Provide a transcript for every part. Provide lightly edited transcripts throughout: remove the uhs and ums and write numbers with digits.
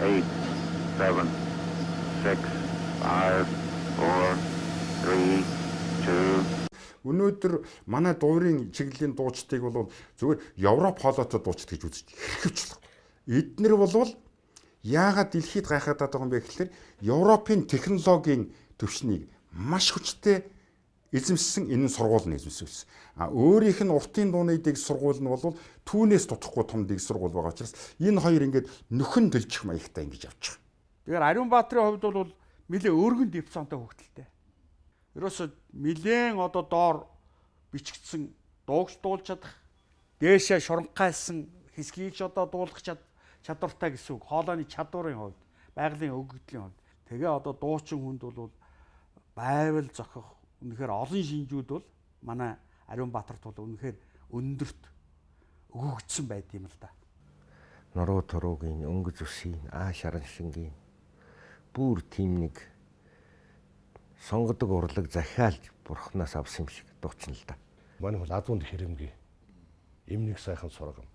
8, 7, 6, 5, 4, 3, 2. Өнөөдөр манай дуурийн чиглэлийн дуучдыг бол зөвхөн Европ хоолойтой дуучд гэж үзэж хэрэгвчлээ. Эднэр болвол яагаад дэлхийд гайхаад байгаа юм бэ гэхээр Европын технологийн төвшнийг маш хүчтэй эзэмссэн энэ сургууль нь эзэмссэн. Өөрийнх нь уртын дууны дэг сургууль нь бол түүнээс тутахгүй том дэг сургууль байгаа учраас энэ хоёр ингээд нөхөн дэлжих маягтай ингэж явж байгаа. Тэгэхээр Ариунбаатарын хувьд бол нэлээ өргөн дипцонтой хөвгөлтэй. Ерөөсө нэлээд одоо доор бичигдсэн дуулж чадах, дээшээ шуранхайлсан хэсгийг ч одоо дуулах чадвартай гэсэн үг. Хоолойны чадварын хувьд, байгалийн өгөгдлийн хувьд. Тэгээ одоо дуучин хүнд бол байвал зохих үнэхээр олон шинжүүд бол манай Ариунбаатарт бол үнэхээр өндөрт өгөгдсөн байт юм л да. Нуруу туруугийн өнгөц үсийн шаран шингийн бүр тийм нэг сонгодог урлаг захиалж бурхнаас авсан юм шиг дуучин л да. Манай бол адуунд хэрэмгий. Эмнэг сайхан сургам.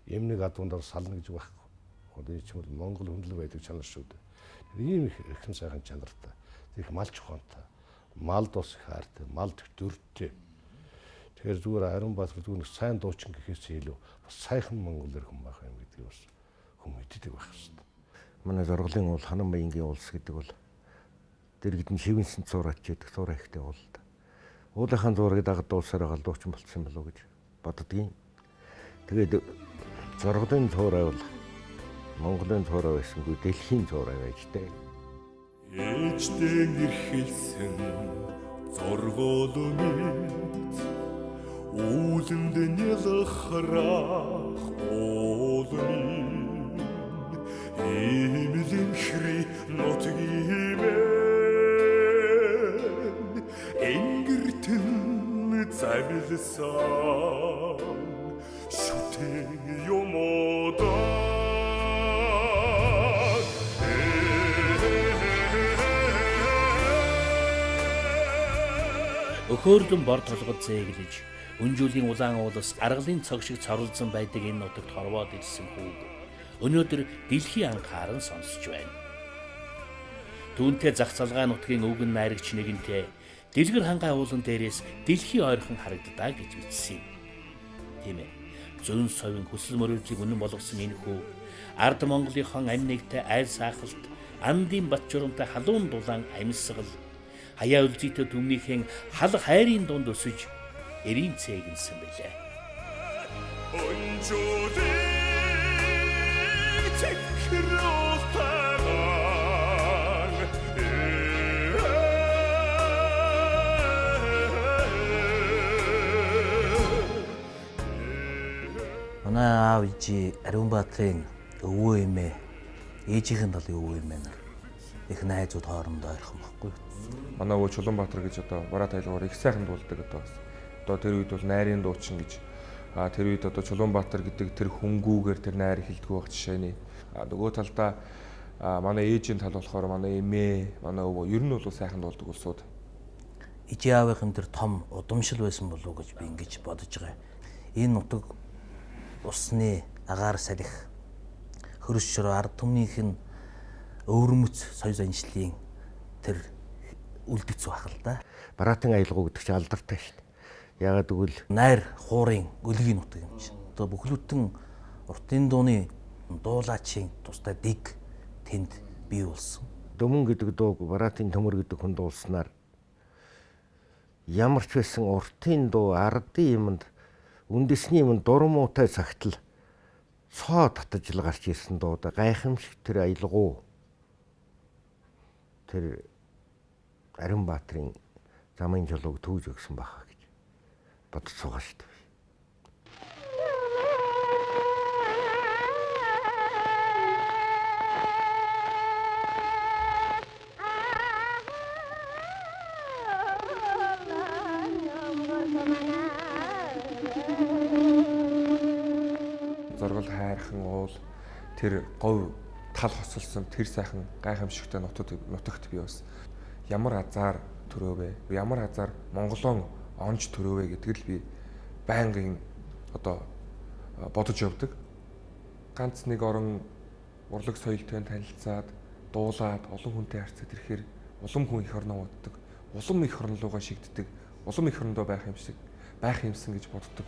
Эмнэг адуундаар сална гэж байхгүй. Одоо ч юм бол Монгол хөндлөг байдаг чанар шүү дээ. Ийм их сайхан чанартай. Их малч ухаантай. Малд ус хаартай, малд дөрвтэй. Тэгэхээр зүгээр Ариунбаатар зүгээр сайн дуучин гэхээс илүү бас сайхан монголоор хүн байх юм гэдгийг бас хүн мэддэг байх хэрэгтэй. Манай зурглын уул Ханан Баянгийн улс гэдэг бол дэргэдэн шивэнсэн цуурач гэдэг цуура ихтэй уул да. Уулынхаа зургийг дагад дуусаар гал дуучин болчихсон болов уу гэж боддгийн. Тэгээд зурглын цуурай бол Монголын цуурай байсангүй дэлхийн цуурай байж тээ. Ээждэн ирхэлсэн зоргоолмит үүлэнд нялхрах уулмин эмэлэн хри нотгиймэн энгэртэн завилсан шүтэн юмода Өхөөрлөн бор толгод зээглэж, өнжүүлийн улаан уулас аргалын цог шиг цоролзон байдаг энэ нутагт хорвоод ирсэн хүүг өнөөдөр дэлхийн анхааран сонсож байна. Түүнтэй зах залгаа нутгийн өвгөн найрагч нэгэнтэй дэлгэр хангай уулан дээрээс дэлхийн ойрхон харагддаа гэж бичсэн юм. Тийм ээ. Зүүн совын хүсэл мөрөөдлийг үнэн болгосон энэ хүү ард Монголынхон амь нэгтэй айл саахалт, андын бат журамтай халуун дулаан амьсгал хаяа үлзийтэй түмнийхэн хал хайрын дунд өсөж эрийн цээгнсэн байлаа. Манай аав ижи Ариунбаатарын өвөө эмээ, ээжийнхэн талын өвөө эмээ нар их найзууд хоорондоо ойрхон баггүй. Манай өвөө Чулуунбаатар гэж одоо бараа тайлгуур их сайхан дуулдаг одоо бас. Одоо тэр үед бол найрын дуучин гэж тэр үед одоо Чулуунбаатар гэдэг тэр хөнгүүгээр тэр найр хэлдэггүй байх жишээний. Нөгөө талдаа манай ээжийн тал болохоор манай эмээ, манай өвөө ер нь бол сайхан дуулдаг улсууд. Ижи аавынхын тэр том удамшил байсан болов уу гэж би ингэж бодож байгаа. Энэ нутаг усны агаар салхи хөрөс шороо ард түмнийх нь өвөрмөц соёл заншлын тэр үлдэц байх л да. Бараатын аялгау гэдэг чинь алдартай шүү дээ. Яагаад гэвэл найр хуурын өлгийн нутаг юм чинь. Одоо бүхлбүтэн уртын дууны дуулаачийн тустай дэг тэнд бий болсон. Дөмөн гэдэг дууг бараатын төмөр гэдэг хүн дуулснаар ямар ч байсан уртын дуу ардын юмд үндэсний юмд дурмуутай цагтл цоо татаж л гарч ирсэн дууда гайхамшиг тэр аялгау тэр Ариунбаатарын замын жолоог төвж өгсөн баха гэж бодож суугаа шүү дээ. Зоргол хайрхан уул тэр говь тал хосолсон тэр сайхан гайхамшигтай нутагт би бас ямар азар төрөөвэ, ямар азар Монголон онж төрөөвэ гэдгийг л би байнгын одоо бодож явдаг. Ганц нэг орон урлаг соёлтой танилцаад, дуулаад, олон хүнтэй харьцаад ирэхээр улам хүн эх орноо уддаг, улам эх орн руугаа шигддэг, улам эх орндоо байх юмсан гэж боддог.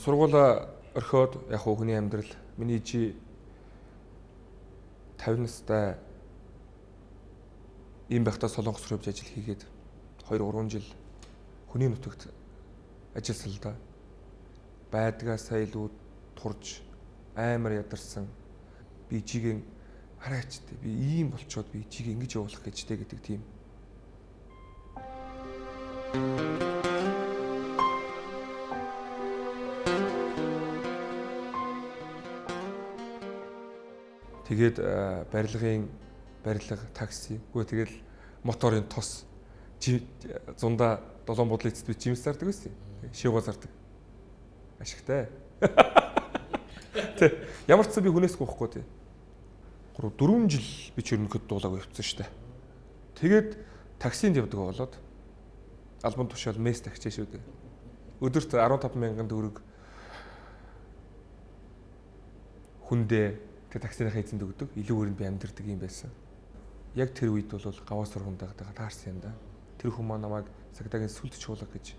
Сургуулаа орхиод яг хүний амьдрал миний жи 50 настай ийм байхдаа Солонгос руу явж ажил хийгээд 2-3 жил хүний нутагт ажилласал да. Байдгаасаа илүү турж амар ядарсан би жигийн хараач би ийм болчоод би жиг ингэж явуулах гэжтэй гэдэг тийм. Тэгээд барилга, такси, үгүй тэгэл моторын тос зундаа 7 бодлын эцэст би жимс зардаг байсан. Шивго зардаг. Ашигтай. Тэ ямар ч би хүнээс гоохгүй тий. 3-4 жил би чөрнөхөд дуулаагүй явцсан штэ. Тэгээд таксинд явдаг болоод албан тушаал месс тагчаа шүү дээ. Өдөрт 15,000 төгрөг хүндээ таксиныхаа эзэнд өгдөг. Илүү өрөнд би амьдэрдэг юм байсан. Яг тэр үед бол гаваа сургуундагаа таарсан юм да. Тэр хүмүүс намайг цагдаагийн сүлд чуулга гэж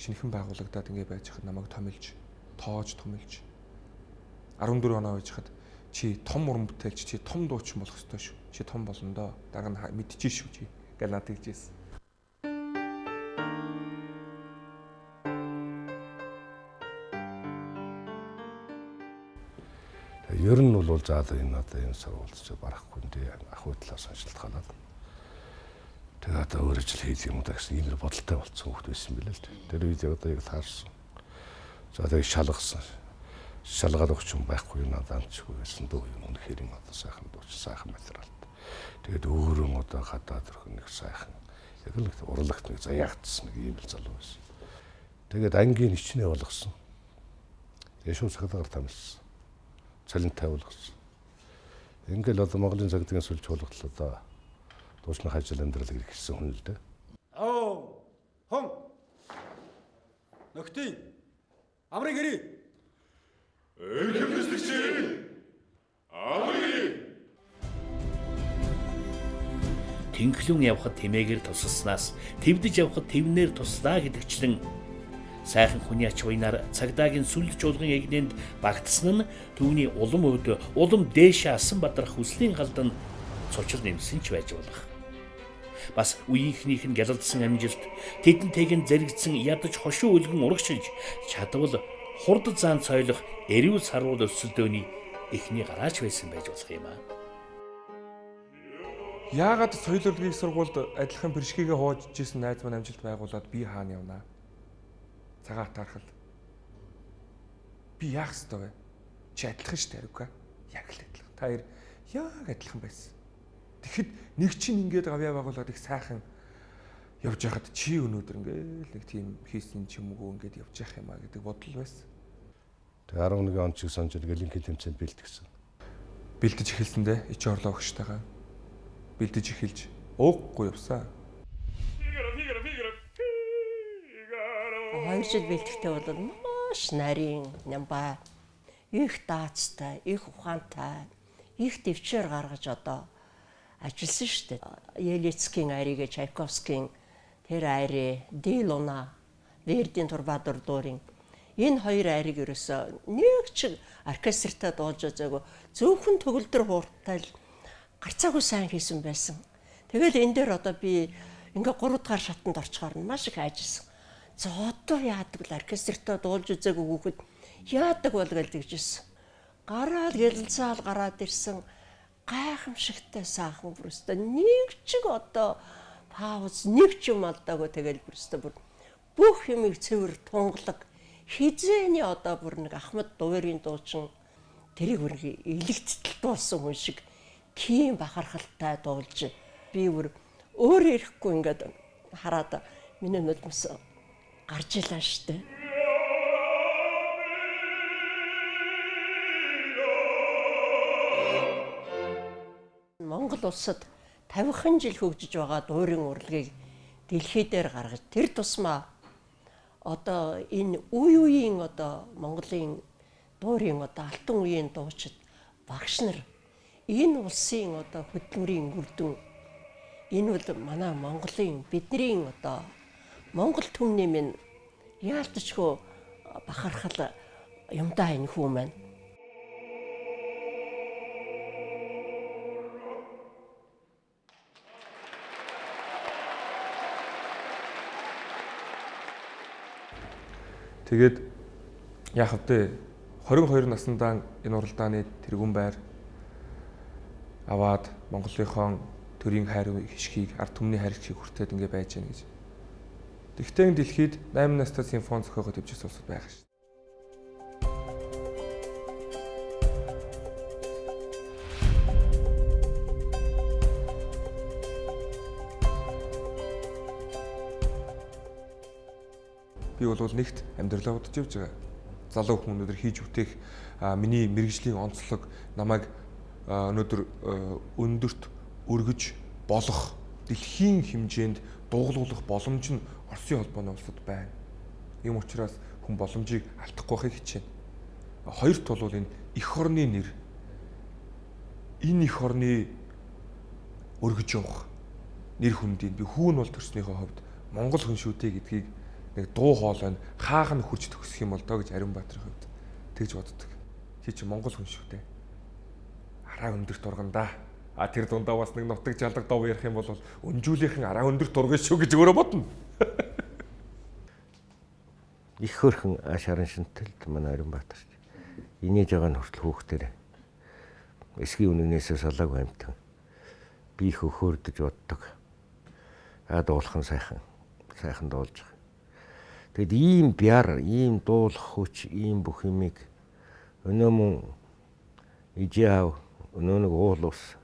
шинэхэн байгуулагдаад ингэ байж хад намайг томилж, тоож томилж 14 оноо байж хад чи том уран бүтээлч, чи том дуучин болох ёстой шүү. Чи том болно доо. Дараа нь мэдчихэж шүү чи. Гэл надад хэлжсэн. Ер нь бол заалаа энэ сургуульд ч барахгүй нэ ахуй талаас нь шалтгаалаад. Тэгээд одоо өөрөө ч хийж юм да гэсэн ийм бодолтой болцсон хүмүүс байсан билээ л дээ. Тэр үед одоо яг таарсан. За тэгээд шалгасан. Шалгаад өгч юм байхгүй надад амжгүй байсан дөө юм үнэхээр юм одоо сайхан дууч сайхан материалт. Тэгээд өөрөө одоо гадаад өрхөн нэг сайхан яг л урлагт нэг заяагдсан нэг ийм л залуу байсан. Тэгээд ангийн ичнээ болгосон. Тэгээд шууд цагдаагаар тамилсан. Цалин тавуулсан. Ингээл одоо Монголын цагдаагийн сүлж чуулгал одоо дуусны хажил амьдрал иргэсэн хүн л дээ. Оо хон нөхдийн амрыг гэрээ Тэнхлэн явхад тэмээгээр тусалснаас твдэж явхад твнээр туслаа гэдэгчлэн сайхан хүний ач уянаар цагдаагийн сүлд чуулган ягнэнд багтсан нь түүний улам өвд улам дээшээ асан бадрах хүслийн галдан цочил нэмсэн ч байж болох. Бас үеийнхнийх нь гялалдсан амжилт тэдэнтэйг зэрэгдсэн ядаж хошуу үлгэн урагшилж чадвал хурд заан цойлох эрүүл сарвал өсөлдөөний эхний гараач байсан байж болох юм аа. Яагаад соёл урлагийн сургуульд адилхан бэршгийгээ хууж ижсэн найз маань амжилт байгуулад би хаана явнаа? Цагаан таархал. Би яах ёстой вэ? Чи адилхан шүү дээ аруга. Яг л адилхан. Та хоёр яг адилхан байсан. Тэгэхэд нэг чинь ингээд гавьяа байгуулад их сайхан явж байхад чи өнөөдөр ингээд нэг тийм хийсэн ч юм уу ингээд явж явах юм а гэдэг бодол байсан. Тэгээ 11 он ч гэсэн жил Олимпийн тэмцээнд бэлтгэсэн. Бэлдэж эхэлсэндээ ич орлоо өгчтэйгээ. Бэлдэж эхэлж уухгүй явсан. 2 жил бэлтгэхдээ бол маш нарийн, нямбай, их даацтай, их ухаантай, их төвчээр гаргаж одоо ажилласан шүү дээ. Елецкийн ариг, Чайковскийн тэр ари, Дилуна, Вердийн Турбадур дуурин энэ хоёр ариг ерөөсөө нэг ч оркестртаа дуулж байгаагүй зөвхөн төгөлдөр хууртай л гарцаагүй сайн хийсэн байсан. Тэгэл энэ дээр одоо би ингээ 3 дахь шатанд орчхоор нь маш их ажилласан. За одоо яадаг л оркестртаа дуулж үзээгүй хүүхэд яадаг бол гэлдэгжсэн. Гараад гэлэлцаал гараад ирсэн гайхамшигтай саахан бүрстэ нэг ч одоо пауз нэг ч юм алдаагүй тэгэл бүрстэ бүх юмыг цэвэр тунгалаг хизээний одоо бүр нэг Ахмад Дуурийн дуучин тэрийг бүр элэгтэл дуулсан хүн шиг тийм бахархалтай дуулж би бүр өөр ирэхгүй ингээд хараад миний нулимс гарч илаа штэ. Монгол улсад 50хан жил хөгжиж байгаа дуурийн урлагийг дэлхий дээр гаргаж тэр тусмаа одоо энэ үеийн одоо Монголын дуурийн одоо алтан үеийн дуучид багш нар энэ улсын одоо хөдөлмөрийн үрдэн энэ бол манай Монголын бидний одоо Монгол түмний минь яалтчгүй бахархал юмдаа энэ хүү маань. Тэгээд яах вэ? 22 наснаа энэ уралдааны тэргүүн байр аваад Монголынхон төрийн хайр хишгийг, ард түмний хайр хишгийг хүртээд ингэ байж гэнэ гэж. Тэгтээ дэлхийд 8 настай симфони зохиогоод хөвжсөн улсууд байгаа шүү. Би бол нэгт амьдралаа удаж явж байгаа. Залуу хүн өнөдөр хийж үтэх миний мэрэгжлийн онцлог намайг өнөдөр өндөрт өргөж болох дэлхийн хэмжээнд дууглуулах боломж нь Оросын холбооны улсад байна. Ийм учраас хүн боломжийг алдахгүй байхыг хичээнэ. Хоёрт бол энэ эх орны нэр, энэ эх орны өргөж явах нэр хүндийг би хүүн бол төрснийхөө хувьд Монгол хүн шүү дээ гэдгийг нэг дуу хоолой нь хаах нь хурж төгсөх юм бол доо гэж Ариунбаатарын хувьд тэгж боддог. Чи чи Монгол хүн шүү дээ. Араа өндөрт ургандаа. Тэр дундаа бас нэг нутаг жалдаг дов ярих юм бол өнжүүлийнхэн араа өндөрт ургаж шүү гэж өөрөө бодно. Их хөрхөн ашаарын шинтэлд манай Ариунбаатар. Инээж байгаа нь хүртэл хүүхдээр эсгийн үнэнээсээ салааг амьтан. Би их өхөөрдөж боддог. Дуулах нь сайхан дуулж байгаа. Тэгэд ийм бяар, ийм дуулах хүч, ийм бүх юмыг өнөө мөн ижаав, өнөө нэг уул ус,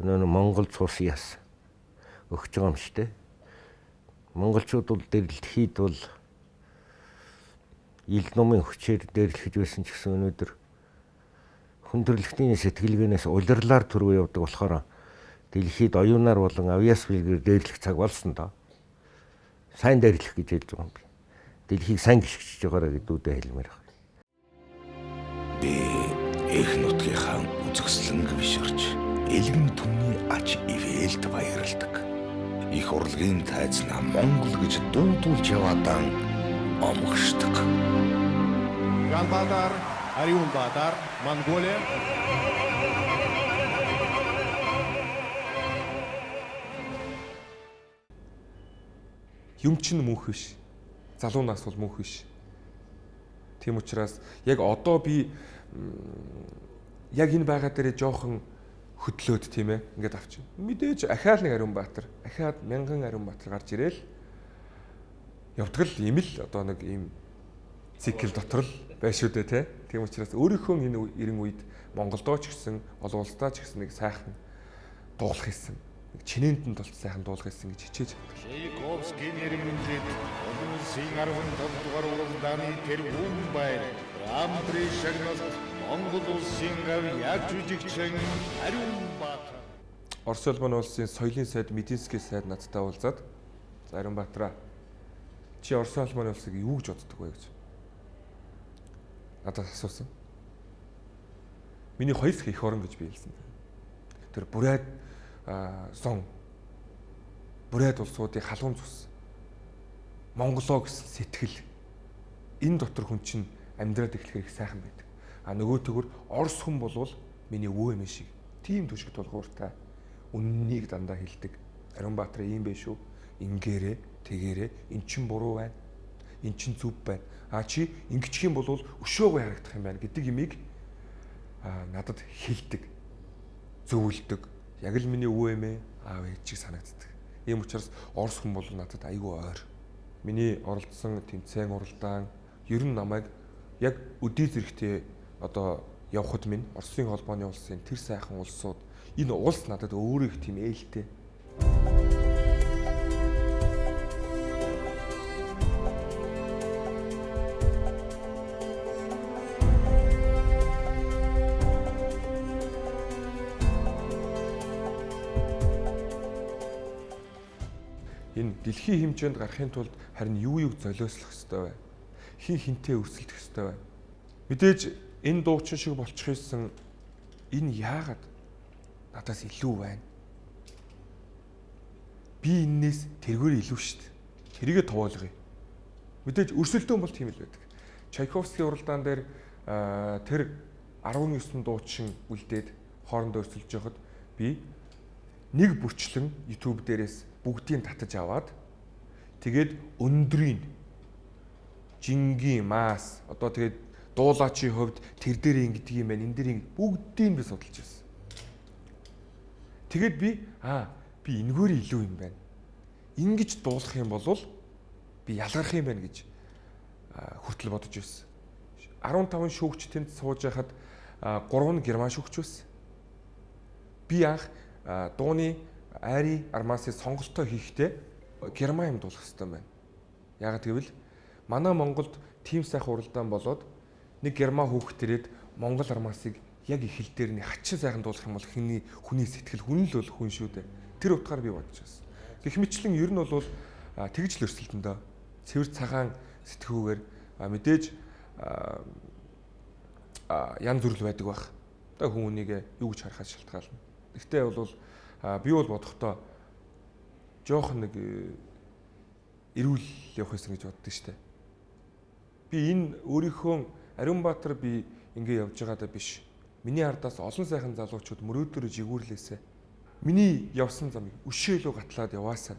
өнөө нэг Монгол цус яс өгч байгаа юм шүү дээ. Монголчууд бол дэлхийд бол ил номын хүчээр дээрлэхэж байсан ч гэсэн өнөөдөр хүндрэлтийн сэтгэлгээнээс улирлаар төрөө явдаг болохоор дэлхийд оюунаар болон авьяас билгээр дээрлэх цаг болсон доо. Сайн дээрлэх гэж хэлж байгаа юм би. Дэлхийг сайн гიშгэж байгаараа гэдүүдээ хэлмээр байна. Би эх нутгийнхаа үзэсгэлэнг биширч элгэн түмний ач ивэлд баярладаг. Их урлагийн тайзнаа Монгол гэж дуудуулж яваадан омгшдаг. Ганбаатар, Ариунбаатар, Монголия. Юм чинь мөнх биш. Залуу нас бол мөнх биш. Тийм учраас яг одоо би яг энэ байгаа дээрээ жоохон хөдлөөд тийм ээ ингээд авчих. Мэдээж ахаал нэг Ариунбаатар, ахаад мянган Ариунбаатар гарч ирээл явдаг л ийм л одоо нэг ийм цикл дотор л байх шүү дээ тийм учраас өөрийнхөө энэ 90 үед Монголдоо ч гэсэн олон улсдаа ч гэсэн нэг сайхан дуулах хийсэн. Чинээнд нь толт сайхан дуулах хийсэн гэж хичээж байдаг. Чайковский нэрмэнлэд олон улсын 15 дугаар уралдааны тэргүүн байр Гран-при шагналт Монгол улсын гав яг жүжигчин Ариунбаатар. Орос улбаны улсын соёлын сайд Мединский сайд надтай уулзаад Ариунбаатараа чи Орос улбаны улсыг юу гэж боддог вэ гэж надад асуусан. Миний хоёр дахь эх орон гэж би хэлсэн. Тэр Бурайд сон Бурайд улсуудын халуун цус Монголоо гэсэн сэтгэл энэ дотор хүн чинь амьдраад эхлэхээр их сайхан байдаг. Нөгөө төгөр Орос хүн болвол миний өвөө эмээ шиг тийм төшгөт болгоортай үннийг дандаа хэлдэг. Ариунбаатар ийм байх шүү. Ингээрээ, тэгээрээ, эн чин буруу байна. Эн чин зүв байна. Чи ингэчих юм бол өшөөгөө харагдах юм байна гэдэг имийг надад хэлдэг. Зөвлөдөг. Яг л миний өвөө эмээ, аав ээж шиг санагддаг. Ийм учраас Орос хүн бол надад айгүй ойр. Миний оролцсон тэмцээн уралдаан ер нь намайг яг өдий зэрэгтэй одоо явхад минь Оросын холбооны улсын тэр сайхан улсууд энэ улс надад өөрөө их тийм ээлтэй. дэлхийн хэмжээнд гарахын тулд харин юуг золиослох ёстой вэ? Хин хинтээ өрсөлдөх ёстой вэ? Мэдээж энэ дуучин шиг болчих юмсан энэ яагаад надаас илүү байна? Би энээс тэргээр илүү шүү дээ. Тэрийгэ товоолгоё. Мэдээж өрсөлдөөн бол тийм л байдаг. Чайковскийн уралдаан дээр тэр 19 дуучин үлдээд хоорондоо өрсөлдөж байхад би нэг бүрчлэн YouTube дээрээс бүгдийг татаж аваад тэгээд өндрийн жингийн мас одоо тэгээд дуулаачийн хувьд тэр дээр ингэдэг юм байна, энэ дээр бүгдийг би судалж байсан. Тэгээд би энэгээр илүү юм байна. Ингэж дуулах юм бол би ялгарх юм байна гэж хүртэл бодож байсан. 15 шүүгч тэнд сууж байхад 3 нь герман шүүгч байсан. Би анх дууны Ари Армасын сонголтоо хийхдээ герман юм дуулах хэрэгтэй байна. Яагаад гэвэл манай Монголд тийм сайхан уралдаан болоод нэг герман хүүхэд ирээд Монгол Армасыг яг их хэл дээр нь хачин сайхан дуулах юм бол хүний сэтгэл хүн л бол хүн шүү дээ. Тэр утгаар би бодож байсан. Гэх мэтлэн ер нь бол тэгж л өрсөлдөндөө цэвэр цагаан сэтгүүгээр мэдээж янз бүрл байдаг байх. Одоо хүмүүнийг юу гэж харахаас шалтгаална. Гэхдээ бол би бол бодохдоо жоохон нэг эрүүл явах байсан гэж боддог штэ. Би энэ өөрийнхөө Ариунбаатар би ингэ явж байгаадаа биш. Миний ардаас олон сайхан залуучууд мөрөөдөрөө жигүүрлээсэ. Миний явсан замыг өшөөлөө гатлаад яваасаа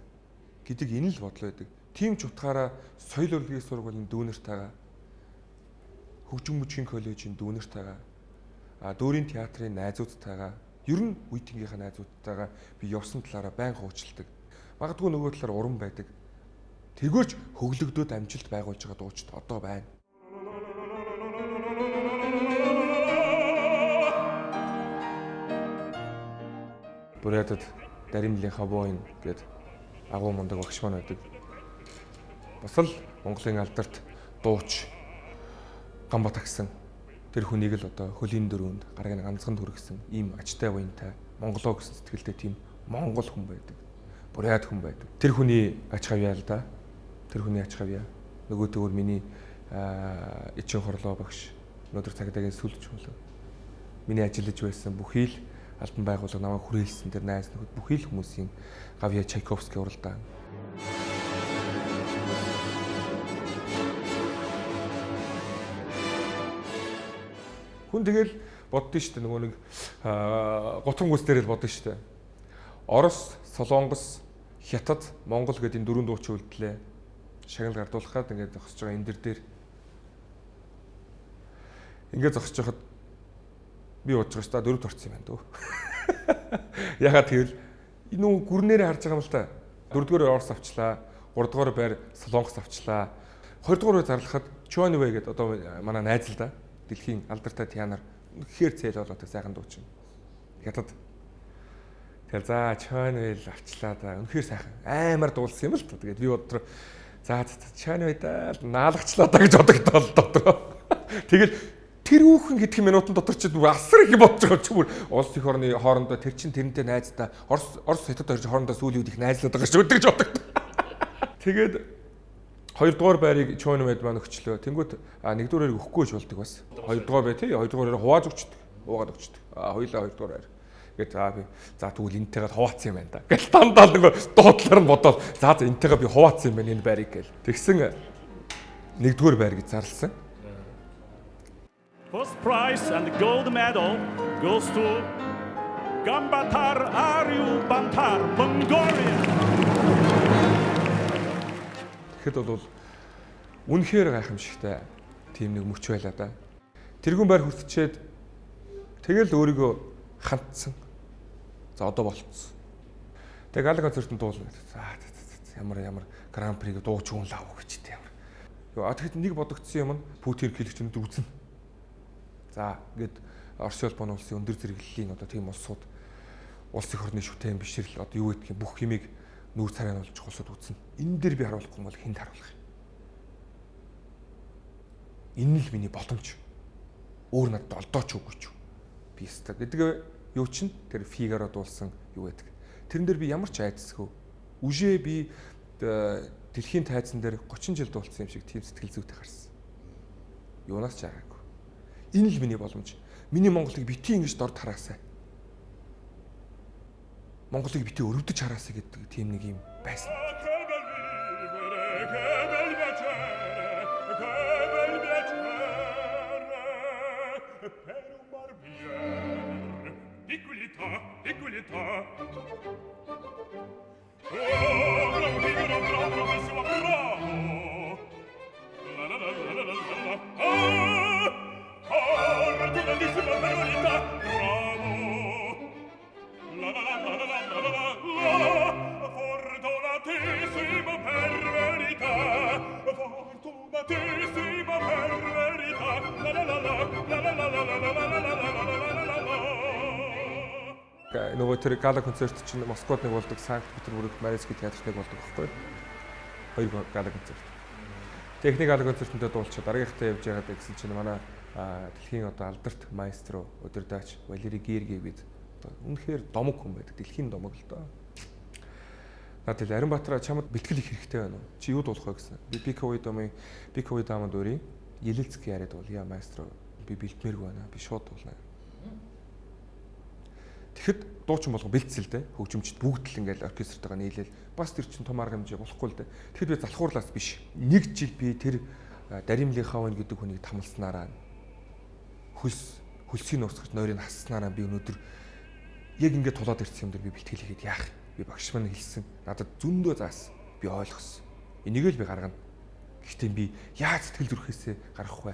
гэдэг энэ л бодол байдаг. Тийм ч утгаараа соёл урлагийн сургуулийн дүүнертайгаа хөгжим мужийн коллежийн дүүнертайгаа дүүрийн театрын найзуудтайгаа ер нь үеийнхээ найзуудтайгаа би явсан талаараа байнга хуучилдаг. Магадгүй нөгөө талаар уран байдаг. Тэргээрч хөглөгдөөд амжилт байгуулж байгаа дуучид одоо байна. Бурятад Даримлийн Хавоин гээд агуу мундаг багш маань байдаг. Бас л Монголын алдарт дууч Гамбат агсан тэр хүнийг л одоо хөлийн дөрөнд гараг ганцхан төргсөн ийм ачтай буянтай Монголоо гэсэн сэтгэлтэй тийм Монгол хүн байдаг. Бурят хүн байдаг. Тэр хүний ач хавьяа л да. Тэр хүний ач хавьяа. Нөгөө төгөр миний эчин хорлоо багш өнөөдөр цагдаагийн сүлж болов. Миний ажиллаж байсан бүхий л албан байгууллага намайг хүрээлсэн тэр найз нөхөд бүхий л хүмүүсийн гавья Чайковский уралдаан. Хүн тэгэл боддоо шүү дээ нөгөө нэг гутган гүс дээр л боддоо шүү дээ. Орос, Солонгос, Хятад, Монгол гэдэг энэ дөрвөн дуучин үлдлээ. Шагнал гардуулахад ингээд зогсож байгаа энэ дээр ингээд зогсож байхад би бодож байгаа шүү дээ дөрөвд орсон юм байна дөө. Ягаад гэвэл энэ гүрнээрээ харж байгаа юм л та. Дөрөвдүгээр Орос авчлаа, гуравдугаар байр Солонгос авчлаа. Хоёрдугаар зарлахад Чуанвэ гэдэг одоо манай найз л да. Дэлхийн алдартай теанер гэхээр цээл болоод сайхан дуучин. Хятад. Тэгэл за Чуанвэ л авчлаа да. Үнэхээр сайхан. Аймар дуулсан юм л та. Тэгээд би бодлоо за Чуанвэ да наалагчлаа да гэж бодогдоо л дотроо. Тэгэл тэр хүүхэн гэдэг минутын дотор ч асар их бодож байгаа ч бүр улс их орны хоорондоо тэр чин тэрнтэй найзтай Орос Хятад хоёр хоорондоо сүүлийн үед их найзлаад байгаа шүү гэж боддог. Тэгээд хоёрдугаар байрыг Чуанвэд маань өгчлөө. Тэнгүүт нэгдүгээрийг өгөхгүй ч болдог бас. Хоёрдугаар бай тий. Хоёрдугаараар хувааж өгчдөг. Уугаад өгчдөг. Хоёулаа хоёрдугаар байр. Тэгээд би за тэгвэл энтэйгээ хуваацсан юм байна да. Гэл дандаа нөгөө дуудлаар нь бодоод за энтэйгээ би хуваацсан юм байна энэ байрыг гэл. Тэгсэн нэгдүгээр байр гэж зарласан. First prize and the gold medal goes to Gambatar Aryubantar, Mongolia. Тэгэхэд бол үнэхээр гайхамшигтай тийм нэг мөч байлаа да. Тэрүүн байр хүртчихэд тэгэл өөрийгөө хандсан. За одоо болцсон. Тэгээ гала концертын дуулна. За ямар гран-приг дууч хүн лав гэж тийм ямар. Тэгэхэд нэг бодогдсон юм нь Путин хэлэгчэнд үзнэ. За ингээд Орос улбан улсын өндөр зэрэглэлийн одоо тийм улсууд улс их орны шүтэн бишрэл одоо юу гэдгийг бүх хэмийг нүүр царайн болж улсууд үзнэ. Энэ дээр би харуулахгүй бол хүнд харуулах юм. Энэ л миний боломж. Өөр надад олдооч үгүй ч. Би өстө гэдэг юу чин тэр Фигаро дуулсан юу гэдэг. Тэрэн дээр би ямар ч айдсгүй. Үжээ би дэлхийн тайзан дээр 30 жил дуулсан юм шиг тийм сэтгэл зүйтэй гарсан. Юунаас ч аргагүй. Энэ л миний боломж. Миний Монголыг битгий ингэж дор тараасаа. Монголыг битгий өрөвдөж хараасаа гэдэг тийм нэг юм байсан. Нөгөө тэр гала концерт чинь Москвад нэг болдог, Санкт-Петербургт Мариинский театрт нэг болдог байхгүй. Хоёр гала концерт. Техник гала концертөндөө дуулчихад дараагийнхтаа явж байгаад гэсэн чинь манай дэлхийн одоо алдарт маэстро удирдаач Валери Гергий бид үнэхээр домог хүн байдаг. Дэлхийн домог л доо. Надад Аримбаатараа чамд бэлтгэл их хэрэгтэй байна уу? Чи юу дуулах вэ гэсэн. Би Биковой дамад өрий. Елэлцгий яриад бол яа маэстро би бэлтмээргүй байна. Би шууд дуулна. Тэгэхэд дуучин болго бэлдсэн л дээ. Хөгжимчд бүгд л ингээл оркестртойгоо нийлээл бас тэр чин том арга хэмжээ болохгүй л дээ. Тэгэхэд би залхуурлаас биш. Нэг жил би тэр Даримлихаавын гэдэг хүнийг тамалснараа хөлсийг нуусгаж нойрыг хасснараа би өнөөдөр яг ингээд тулаад ирсэн юм дээр би бэлтгэл хийгээд яах. Би багш маань хэлсэн. Надад зөндөө заасан. Би ойлгосон. Энийг л би гаргана. Гэхдээ би яаж сэтгэл зүрхээсээ гарах вэ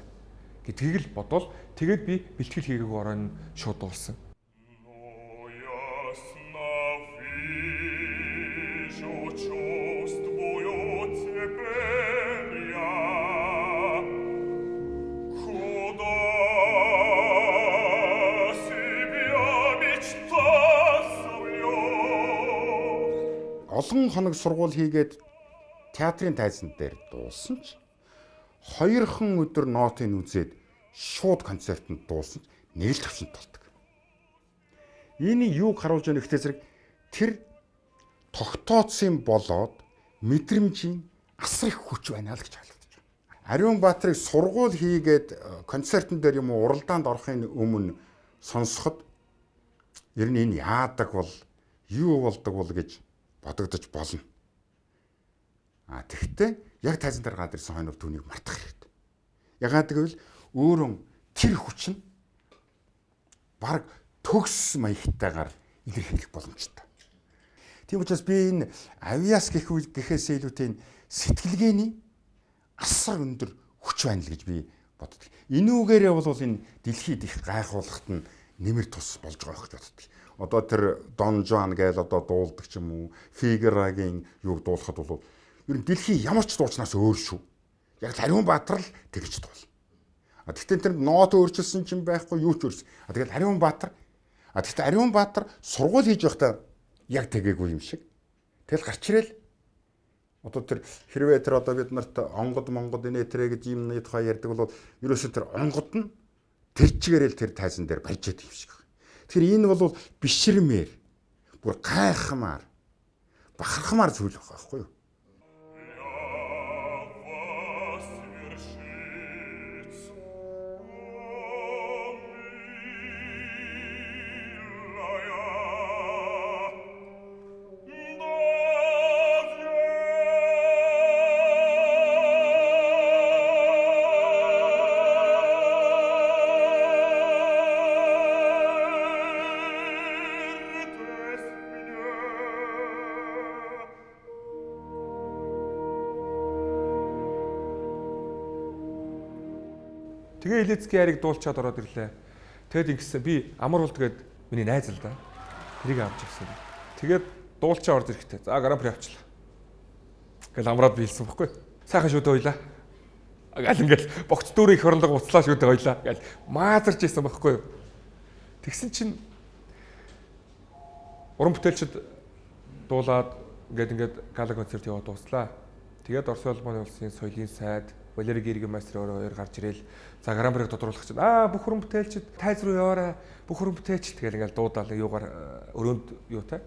гэдгийг л бодвол тэгээд би бэлтгэл хийгээгүй оройн шууд дуулсан. Олон хоног сургууль хийгээд театрын тайзан дээр дуулсан ч 2хан өдөр нотыг үзээд шууд концертанд дуулсан ч нэг л төвшөнд толдог. Энийг юуг харуулж байгаа нөхцөл зэрэг тэр тогтооцсон болоод мэдрэмжийн асар их хүч байна л гэж ойлгож байна. Ариунбаатарыг сургууль хийгээд концертын дээр юм уу уралдаанд орохын өмнө сонсоход ер нь энэ яадаг бол юу болдог бол гэж бодогдож болно. Тэгэхдээ яг тайзан дээр гад ирсэн хойноо түүнийг мартах хэрэгтэй. Ягаад гэвэл өөрөө тэр хүч нь баг төгс маягтайгаар илэрхийлэх боломжтой. Тийм учраас би энэ авиас гэхээс илүүтэй сэтгэлгээний асар өндөр хүч байна л гэж би боддог. Энүүгээрээ бол энэ дэлхийд их гайхуулахт нь нэмэр тус болж байгаа гэж боддог. Одоо тэр Дон Жуан гээл одоо дуулдаг ч юм уу, Фигарогийн юг дуулахад бол ер нь дэлхийн ямар ч дуучнаас өөр шүү. Яг Ариунбаатар л тэгж дуул. Гэхдээ тэр нот өөрчилсөн ч юм байхгүй, юу ч өөрсөн. Тэгэл Ариунбаатар. Гэхдээ Ариунбаатар сургууль хийж байхдаа яг тэгээгүй юм шиг. Тэгэл гарч ирэл. Одоо тэр хэрвээ тэр одоо бид нарт онгод энэ тэрэ гэж юм тухай ярьдаг бол ерөөсөө тэр онгод нь тэр чигээрэл тэр тайзан дээр барьж яадаг юм шиг. Тэгэхээр энэ бол бишрмээр бүр гайхмаар бахархмаар зүйл байгаа байхгүй юу? Тэгээ Елецкий яриг дуулчаад ороод ирлээ. Тэгэд ингэсэн би амар бол тэгээд миний найз л да. Тэрийг авч ирсэн. Тэгээд дуулчаа орж ирэхтэй. За Гран-при авчлаа. Гэл амраад би хэлсэн бохгүй. Сайхан шүдэ хоёлаа. Гал ингээл богц дүүрийн их орлого уцлаа шүдэ хоёлаа. Гэл маазарч ийсэн бохгүй. Тэгсэн чинь уран бүтээлчд дуулаад ингээд гала концерт яваад дууслаа. Тэгээд Орос улбаны улсын соёлын сайд Валери Гергий маэстро хоёр гарч ирээл за Гран-приг тодруулах чинь бүх хүрэн бүтээлчд тайз руу яваарай бүх хүрэн бүтээлч тэгэл ингээл дуудаал юугаар өрөөнд юутай.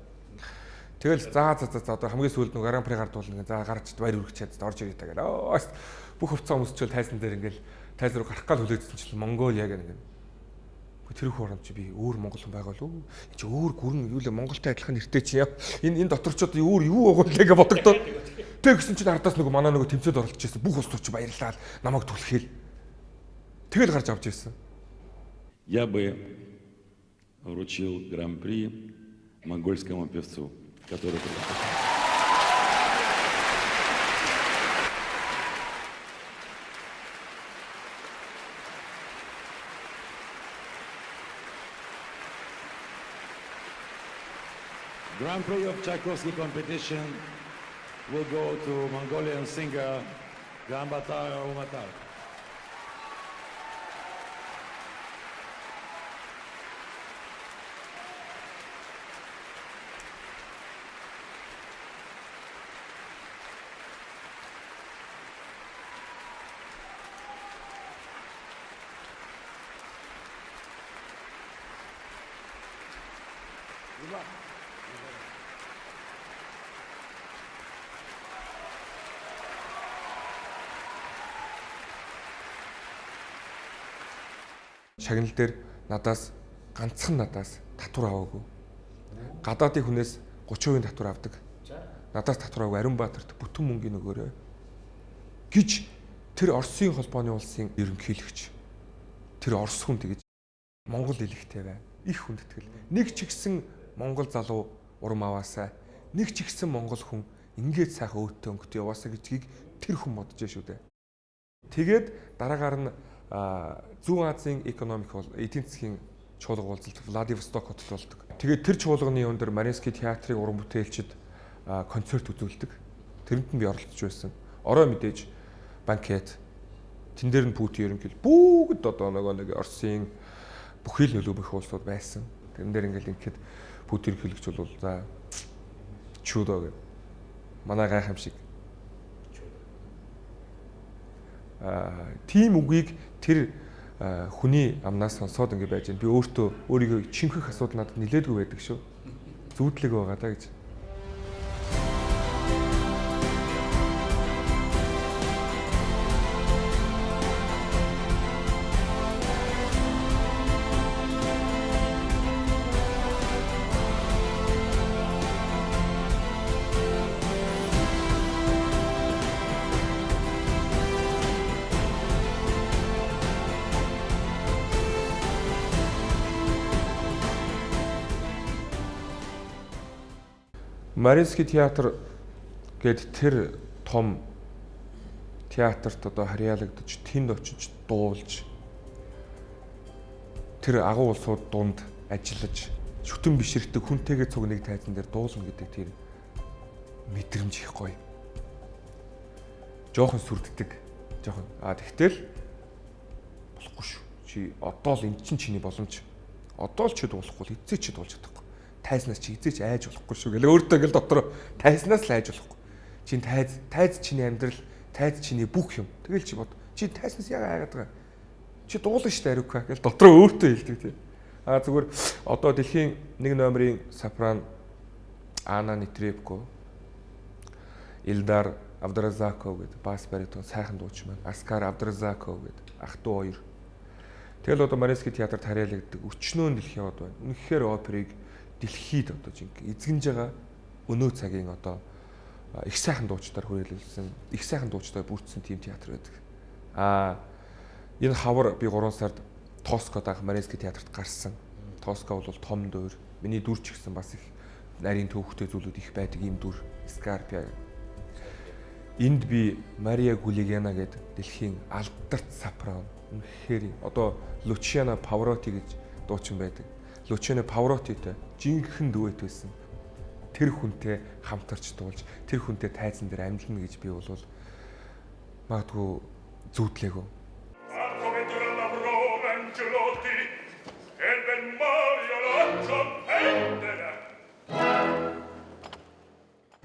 Тэгэл за одоо хамгийн сүүлд нэг Гран При гардуулна гэ. За гарч баяр үргэж чадд орж ирээ та гэл. Бүх хувцас өмсчөөл тайзан дээр ингээл тайз руу гарах гал хүлээдсэн чинь Монголиа гэнэ. Тэр их оромч би өөр монгол хүн байгаа л үү? Энд чи өөр гүрэн юу л Монголтай адилхан нэртэй чи яа. Энэ доторчод өөр юу байгаа лээ гэж бодогдоод. Тэг гэсэн чинь ардаас нөгөө манай нөгөө тэмцээд оролцож ирсэн. Бүх ус тууч баярлаад намайг түлхээл. Тэгэл гарч авч ирсэн. Я бы вручил гран-при монгольскому певцу, который Grand Prix of Tchaikovsky competition will go to Mongolian singer Gambatar Umatar. Шагнал дээр ганцхан надаас татвар аваагүй. Гадаадын хүнээс 30% татвар авдаг. Надаас татвар аваагүй Ариун Баатарт бүтэн мөнгөний өгөөрэй гэж тэр Оросын холбооны улсын ерөнхийлөгч тэр Орос хүн тэгж Монгол хэлэхтэй байна. Их хүндэтгэл. Нэг ч ихсэн Монгол залуу урам аваасаа, нэг ч ихсэн Монгол хүн ингээд сайхан өөтөө өнгөтэй яваасаа гэдгийг тэр хүн бодож шүү дээ. Тэгээд дараагаар нь Зүүн Азийн экономик эдийн засгийн чуулга уулзалт Владивосток хотод болдог. Тэгээд тэр чуулганы өндөр Мариинский театрын уран бүтээлчид концерт үзүүлдэг. Тэрэнд нь би оролцож байсан. Орой мэдээж банкет. Тэн дээр нь Путин ерөнхийдөө бүгд одоо нэг Оросын бүхэл нөлөөмөх улсууд байсан. Тэрэн дээр ингээл ингээд Путин ерөнхийлөгч бол за чудо гэх. Манай гайхамшиг. Тим үгийг тэр хүний амнаас сонсоод ингэ байж байна. Би өөрийгөө чинхэх асуудал надад нилээдгүй байдаг шүү. Зүудлэг байгаа даа гэж. Мариинский театр гэд тэр том театрт одоо харьяалагдаж тэнд очиж дуулж тэр агуу улсууд дунд ажиллаж шүтэн бишрэгтэй хүнтэйгээ цуг нэг тайзан дээр дуулна гэдэг тэр мэдрэмж их гоё. Жохон сүрддэг. Жохон. Тэгтэл болохгүй шүү. Чи одоо л эн чинь чиний боломж. Одоо л чи дуулахгүй л эцээ чи дуулж чадахгүй. Тайзнаас чи эзээч айж болохгүй шүү гэл өөртөө гэл дотор тайзнаас л айж болохгүй. Чин тайз чиний амьдрал, тайз чиний бүх юм. Тэгэл чи бод. Чи тайзнаас яагаад айгаад байгаа? Чи дуулна шүү дээ ариука гэл дотор өөртөө хэлдэг тийм. Зүгээр одоо дэлхийн 1 номерын сопран Анна Нетребко, Илдар Абдразаков гэдэг бас баритон сайхан дууч маань, Аскар Абдразаков гэдэг ах トゥ хоёр. Тэгэл одоо Мариинский театрт харьяалагддаг өчнөө дэлхийн од байна. Үнэхээр оперыг дэлхийд одоо жинхэнэ эзэгнж байгаа өнөө цагийн одоо их сайхан дуучдаар хүрээлүүлсэн, их сайхан дуучдаар бүрдсэн тийм театр байдаг. Энэ хавар би 3 сард Тоскод анх Мариинский театрт гарсан. Тоска бол том дүр. Миний дүр ч гэсэн бас их нарийн төвхтэй зүйлүүд их байдаг ийм дүр. Скарпиа. Энд би Мария Гулигена гэдэг дэлхийн алдарт сопрано. Үнэхээр одоо Лучиано Павароти гэж дуучин байдаг. Лучиано Паваротитэй жинхэнэ дүэт байсан. Тэр хүнтэй хамтарч дуулж, тэр хүнтэй тайзан дээр амьдлна гэж би бол магадгүй зүүдлээгөө.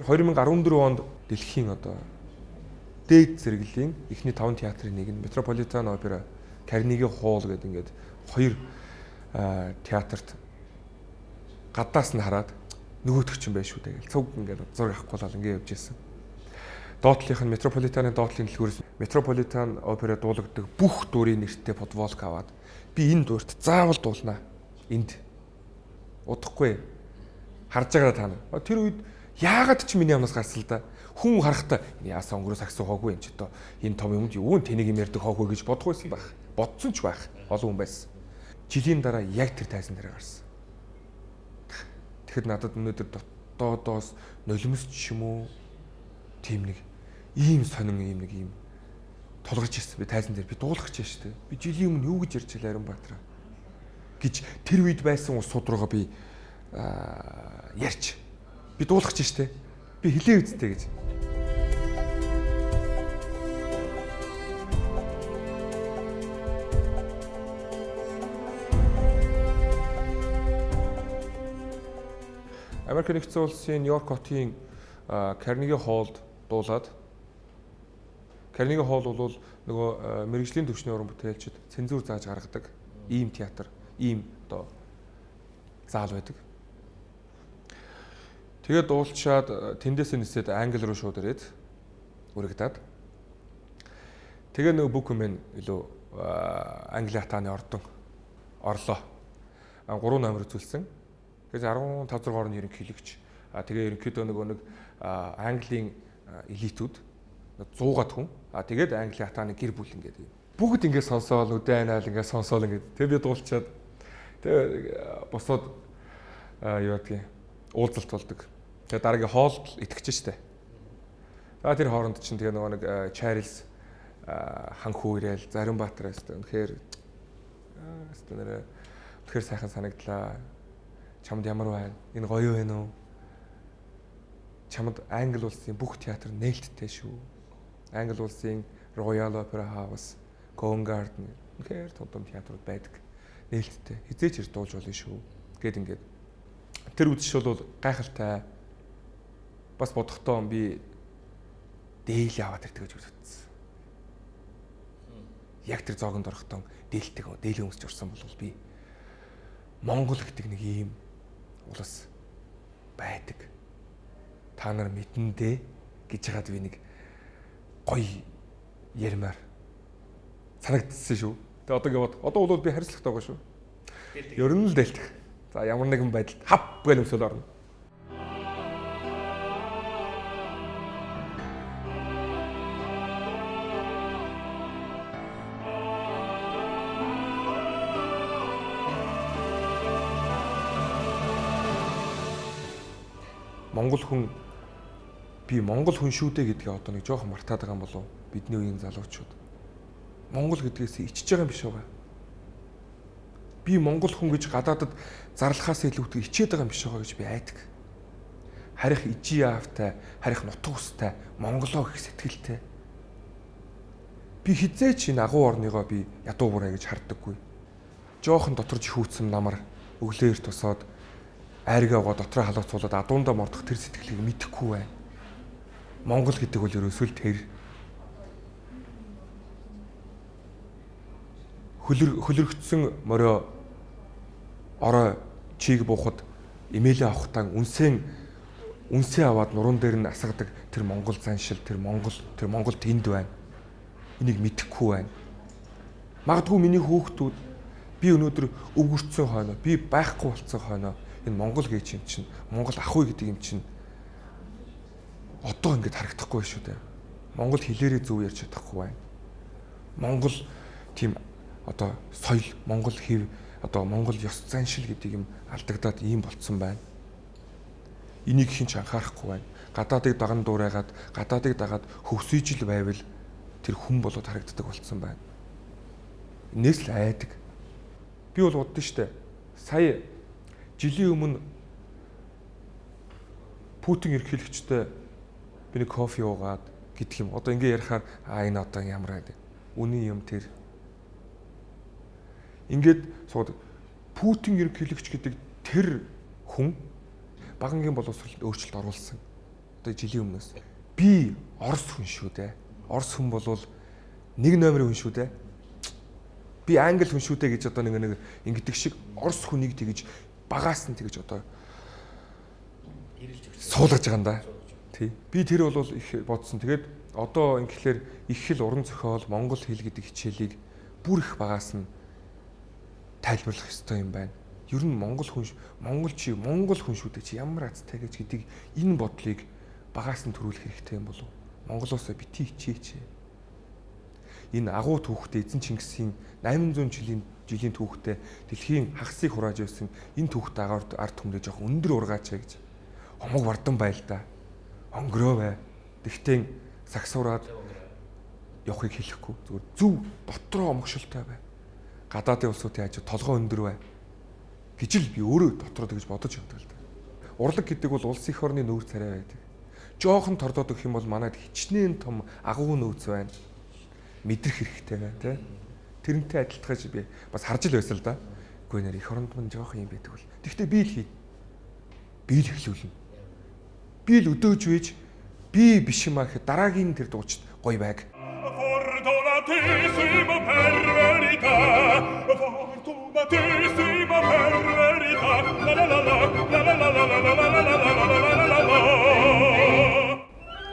(2014) онд дэлхийн одоо дээд зэрэглэлийн эхний 5 театрын нэг нь Метрополитен опера, Карнеги Холл гэдэг ингээд 2 театрт гадаас нь хараад Нөгөөтг чинь байж шүү дээ гэл. Цуг ингээд зураг авахгүй л ингээд явж ирсэн. Доотлынх нь Метрополитаны доотлын дэлгүүрээс Метрополитан опера дуулагддаг бүх дүрийн нэртэй футболк аваад би энэ дуурт заавал дуулнаа. Энд удахгүй харж байгаа та нар. Тэр үед яагаад ч миний амнаас гарсан л да. Хүн харахтаа яасан өнгөрөө сагсан хоогүй юм ч одоо энэ том юмд юу тэнийг юм ярьдаг хоогүй гэж бодох байсан байх. Бодсон ч байх. Олон хүн байсан. Жилийн дараа яг тэр тайзан дээр гарсан. Тэгэхэд надад өнөөдөр дотоодоос нулимс ч юм уу тийм нэг ийм сонин ийм толгорч ирсэн. Би тайзан дээр би дуулах ч штэ. Би жилийн өмнө юу гэж ярьж байлаа Аранбаатараа гэж тэр үед байсан ус судруугаа би ярьж би дуулах ч штэ. Би хэлээ үсттэй гэж. Америк нэгдсэн улсын Нью-Йорк хотын Carnegie Hall-д дуулаад Carnegie Hall бол нөгөө мэрэгжлийн төвчний уран бүтээлчид цензур зааж гаргадаг ийм театр, ийм одоо заал байдаг. Тэгээд дуулчаад тэндээс нисээд англи руу шууд ирээд үргэлдээд тэгээ нөгөө бүкмен илүү англи хатааны ордон орлоо. 3 номер үзүүлсэн. Тэгээд 15-6 орны ерөнхийлөгч. Тэгээ ерөнхийдөө нэг Английн элитүүд 100-аад хүн. Тэгээд Англи хатааны гэр бүл ингээд бүгд ингээд сонсоол үдэн айл ингээд сонсоол ингээд. Тэгээ би дуулчаад тэгээ босоод юу гэдгийг уулзалт болдог. Тэгээ дараагийн хоолд итгэж штэ. За тэр хооронд чинь тэгээ нөгөө нэг Чарльз ханхүү ирээл Заримбаатараас үнэхээр үнэхээр сайхан санагдлаа. Чамд ямар байна? Энэ гоё байна уу? Чамд Англи улсын бүх театр нээлттэй шүү. Англи улсын Royal Opera House, Covent Garden үнэхээр том театрууд байдаг. Нээлттэй. Хизээч ирж дуулж болно шүү. Гэт ингээд. Тэр үдшил бол гайхалтай. Бас бодохдоо би дээл яваад ирдэг гэж үзсэн. Яг тэр зоогонд орохдоо дээлтэй өмсч орсон бол би Монгол гэдэг нэг ийм улс байдаг. Та нар мэдэн дээ гэж хаад би нэг гоё ярмаар санагдсан шүү. Тэгээ одоо гэвод одоо бол би харьцлагатай байгаа шүү. Ер нь л дээлтэх. За ямар нэгэн байдалд хав гэл өмсөөл орно. Монгол хүн би Монгол хүн шүү дээ гэдгээ одоо нэг жоохон мартаад байгаа юм болов бидний үеийн залуучууд. Монгол гэдгээс ичж байгаа юм биш үү? Би Монгол хүн гэж гадаадад зарлахаас илүүтэй ичээд байгаа юм биш үү гэж би айдаг. Харих ижи яавтай, харих нутаг устай, Монголоо гэх сэтгэлтэй. Би хизээч энэ агуу орныгоо би ядуу бураа гэж харддаггүй. Жоохон доторж хүүцсэн намар өглөөр тусаад айргаа дотроо халууцуулаад адуундаа мордох тэр сэтгэлийг мэдэхгүй байна. Монгол гэдэг бол ерөөсөө л тэр хөлөргцсөн морио орой чийг буухад имэйлээ авахтаа үнсээ аваад нуруунд дээр нь асгадаг тэр Монгол заншил, тэр Монгол тэнд байна. Энийг мэдэхгүй байна. Магадгүй миний хүүхдүүд би өнөөдөр өвгөрцсөн хойноо, би байхгүй болцсон хойноо энэ Монгол гэж юм чинь, Монгол ах уу гэдэг юм чинь одоо ингэж харагдахгүй шүү дээ. Монгол хэлээрээ зөв ярьж чадахгүй байна. Монгол тийм одоо соёл, Монгол хэв, одоо Монгол ёс заншил гэдэг юм алдагдаад ийм болцсон байна. Энийг хинч анхаарахгүй байна. Гадаадыг даган дуурайгаад, гадаадыг дагаад хөвсөйжл байвал тэр хүн болоод харагддаг болцсон байна. Энэс л айдаг. Би бол удаа штэ. Сая жилийн өмнө Путин ерөнхийлөгчтэй би нэг кофе уугаад гэдэг юм. Одоо ингэ ярихаар энэ одоо ямар байдаг. Үний юм тэр. Ингээд сууд Путин ерөнхийлөгч гэдэг тэр хүн багангийн боловсролд өөрчлөлт оруулсан. Одоо жилийн өмнөөс би Орос хүн шүү дээ. Орос хүн болвол нэг номерын хүн шүү дээ. Би англи хүн шүү дээ гэж одоо нэг ингэдэг шиг Орос хүнийг тэгж багаас нь тэгж одоо суулгаж байгаа юм да. Тий. Би тэр бол их бодсон. Тэгээд одоо ингэхлээр их хэл уран зохиол монгол хэл гэдэг хичээлийг бүр их багаас нь тайлбарлах ёстой юм байна. Ер нь монгол хүн шүү дээ чи ямар азтай гэж гэдгийг энэ бодлыг багаас нь төрүүлэх хэрэгтэй юм болов. Монголоосоо бити хичээч. Энэ агуу түүхтэй эзэн Чингисийн 800 жилийн түүхтэй дэлхийн хагасыг хурааж байсан энэ түүхтэй ард түмнээ жоох өндөр ургаачаа гэж хомог вардан байл да. Онгороо бай. Тэгтээ сагсуураад явахыг хэлэхгүй. Зүгээр зөв дотроо омгшилтай бай. Гадаадын улсуудын хажуу толгоо өндөр бай. Гэж л би өөрөө дотроо тэгж бодож явдаг л да. Урлаг гэдэг бол улс их орны нүүр царай байдаг. Жоохон тордоод өгөх юм бол манайд хичнээн том агуу нөөц байна. Мэдрэх хэрэгтэй байна тий. Тэрнтэй адилтгаж би бас харж л байсан л да. Үгүй нэр их оронд мань жоохон юм байдаг бол. Тэгвэл би л хий. Би л эхлүүлнэ. Би л өдөөж вэж би биш юм аа гэхэд дараагийн тэр дуучид гоё байг.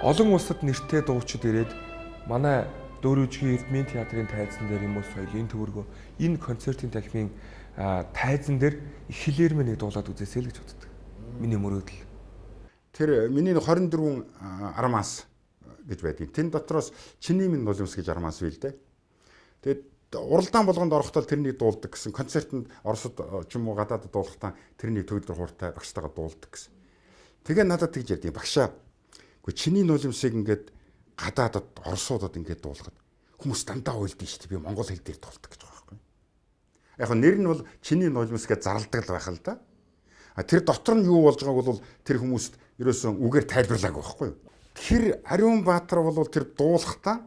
Олон улсад нэртэй дуучид ирээд манай Дөөрөжгийн Эрдмийн театрын тайзан дээр юм уу соёлын төвөргөө энэ концертын танхимын тайзан дээр их хэлээр мэ нэг дуулаад үзээсэй л гэж боддог. Миний мөрөөдөл. Тэр миний 24 армаас гэж байдгийг. Тэн дотроос чиний минь нулимс гэж армаас бий л дээ. Тэгээд уралдаан болгонд орохдоо тэрнийг дуулдаг гэсэн. Концертанд Оросд ч юм уу гадаадд дуулахдаа тэрнийг төгөлдөр хууртай багштайгаа дуулдаг гэсэн. Тэгээ надад тэгж ярьдیں۔ Багшаа. Гэхдээ чиний нулимсыг ингээд гадаадд Оросуудад ингээд дуулахад хүмүүс дандаа уйлдیں шүү дээ. Би монгол хэл дээр дуулдаг гэж байгаа байхгүй. Яг нь нэр нь бол чиний нулимс гэж зарладаг л байх л да. Тэр дотор нь юу болж байгааг бол тэр хүмүүст ерөөсөн үгээр тайлбарлаагүй байхгүй. Тэр Ариун Баатар бол тэр дуулахдаа